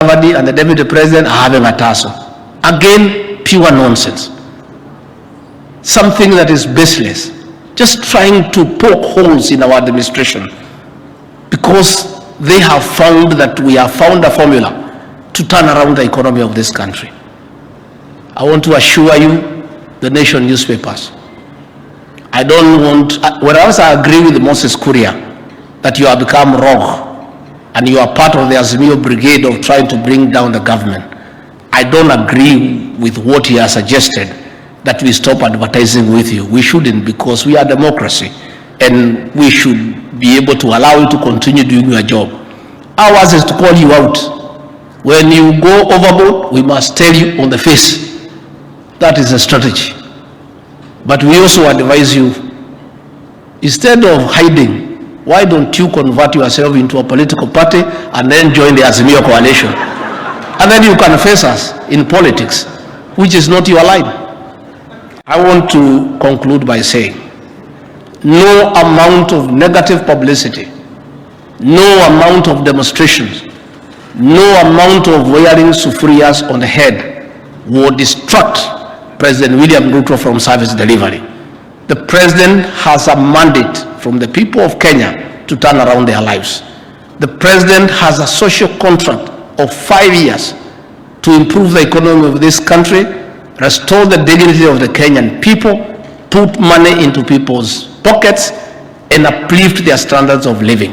and the deputy president are having a tussle. Again, pure nonsense. Something that is baseless. Just trying to poke holes in our administration because they have found that we have found a formula to turn around the economy of this country. I want to assure you, the Nation newspapers, I don't want, whereas I agree with Moses Kuria that you have become rogue and you are part of the Azimio brigade of trying to bring down the government, I don't agree with what he has suggested, that we stop advertising with you. We shouldn't, because we are democracy and we should be able to allow you to continue doing your job. Ours is to call you out. When you go overboard, we must tell you on the face. That is a strategy. But we also advise you, instead of hiding, why don't you convert yourself into a political party and then join the Azimio coalition? And then you can face us in politics, which is not your line. I want to conclude by saying, no amount of negative publicity, no amount of demonstrations, no amount of wearing sufurias on the head will distract President William Ruto from service delivery. The president has a mandate from the people of Kenya to turn around their lives. The president has a social contract of 5 years to improve the economy of this country, restore the dignity of the Kenyan people, put money into people's pockets, and uplift their standards of living.